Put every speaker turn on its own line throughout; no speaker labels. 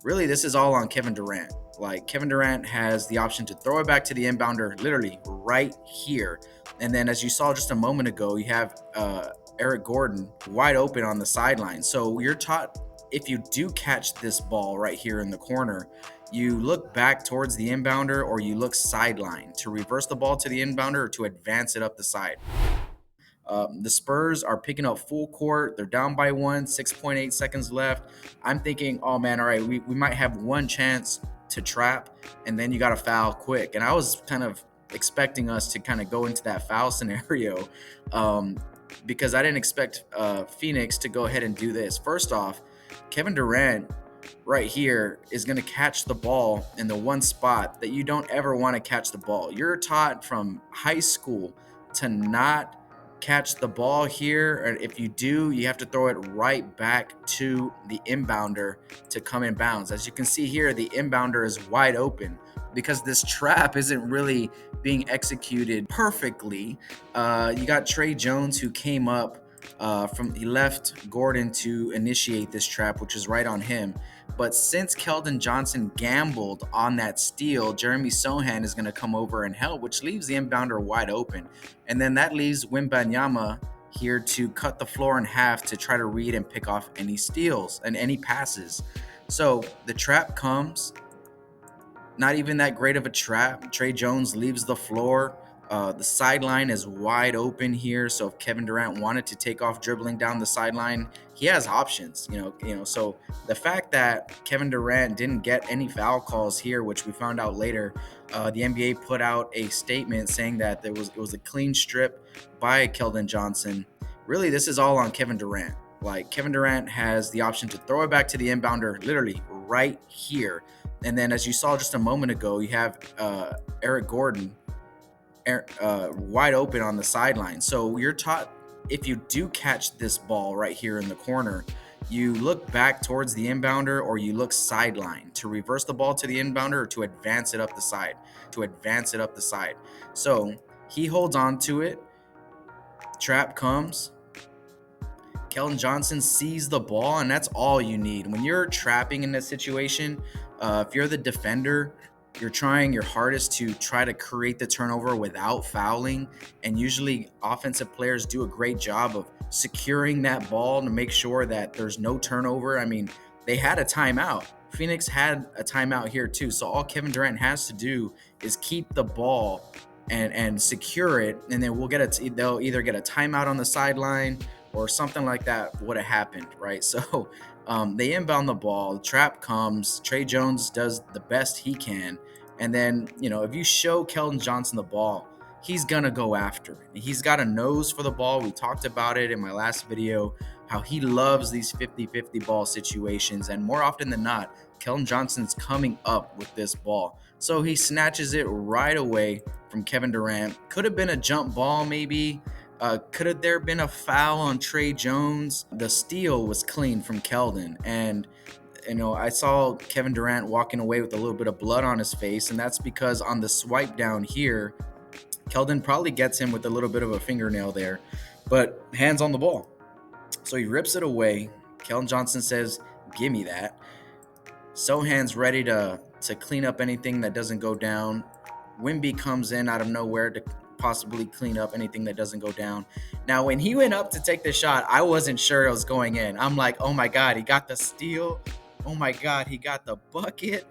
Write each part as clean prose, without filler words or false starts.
really this is all on Kevin Durant. Like, Kevin Durant has the option to throw it back to the inbounder literally right here. And then, as you saw just a moment ago, you have Eric Gordon wide open on the sideline. So you're taught, if you do catch this ball right here in the corner, you look back towards the inbounder or you look sideline to reverse the ball to the inbounder or to advance it up the side. The Spurs are picking up full court. They're down by one, 6.8 seconds left. I'm thinking, oh man, all right, we might have one chance to trap, and then you got to foul quick. And I was kind of expecting us to kind of go into that foul scenario because I didn't expect Phoenix to go ahead and do this. First off, Kevin Durant right here is going to catch the ball in the one spot that you don't ever want to catch the ball. You're taught from high school to not catch the ball here, and if you do, you have to throw it right back to the inbounder to come in bounds. As you can see here, the inbounder is wide open because this trap isn't really being executed perfectly. You got Trey Jones, who came up he left Gordon to initiate this trap, which is right on him. But since Keldon Johnson gambled on that steal, Jeremy Sohan is going to come over and help, which leaves the inbounder wide open. And then that leaves Wembanyama here to cut the floor in half to try to read and pick off any steals and any passes. So the trap comes. Not even that great of a trap. Trey Jones leaves the floor. The sideline is wide open here, so if Kevin Durant wanted to take off dribbling down the sideline, he has options. So the fact that Kevin Durant didn't get any foul calls here, which we found out later, the NBA put out a statement saying that it was a clean strip by Keldon Johnson. Really, this is all on Kevin Durant. Like, Kevin Durant has the option to throw it back to the inbounder literally right here. And then, as you saw just a moment ago, you have Eric Gordon wide open on the sideline. So you're taught, if you do catch this ball right here in the corner, you look back towards the inbounder or you look sideline to reverse the ball to the inbounder or to advance it up the side. So he holds on to it. Trap comes. Keldon Johnson sees the ball, and that's all you need. When you're trapping in this situation, if you're the defender, you're trying your hardest to try to create the turnover without fouling. And usually offensive players do a great job of securing that ball to make sure that there's no turnover. I mean, they had a timeout. Phoenix had a timeout here too. So all Kevin Durant has to do is keep the ball and secure it. And then they'll either get a timeout on the sideline or something like that would have happened, right? So they inbound the ball, trap comes, Trey Jones does the best he can, and then, if you show Keldon Johnson the ball, he's gonna go after it. He's got a nose for the ball. We talked about it in my last video, how he loves these 50-50 ball situations, and more often than not, Keldon Johnson's coming up with this ball. So he snatches it right away from Kevin Durant. Could have been a jump ball maybe. Could have there been a foul on Trey Jones? The steal was clean from Keldon, and I saw Kevin Durant walking away with a little bit of blood on his face, and that's because on the swipe down here, Keldon probably gets him with a little bit of a fingernail there, but hands on the ball. So he rips it away. Keldon Johnson says, "Give me that." Sohan's ready to clean up anything that doesn't go down. Wemby comes in out of nowhere to possibly clean up anything that doesn't go down. Now, when he went up to take the shot, I wasn't sure it was going in. I'm like, oh my God, he got the steal. Oh my God, he got the bucket.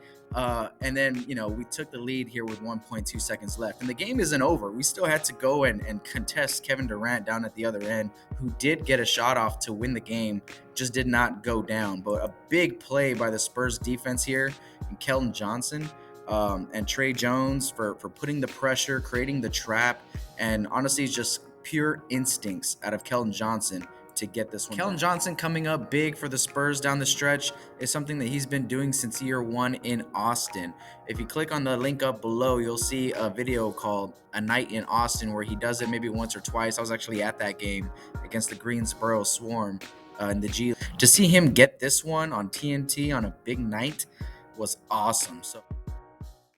And then, we took the lead here with 1.2 seconds left. And the game isn't over. We still had to go and contest Kevin Durant down at the other end, who did get a shot off to win the game, just did not go down. But a big play by the Spurs defense here, and Keldon Johnson and Trey Jones for putting the pressure, creating the trap, and honestly, just pure instincts out of Keldon Johnson to get this one. Keldon Johnson coming up big for the Spurs down the stretch is something that he's been doing since year one in Austin. If you click on the link up below, you'll see a video called A Night in Austin where he does it maybe once or twice. I was actually at that game against the Greensboro Swarm in the G. To see him get this one on TNT on a big night was awesome. So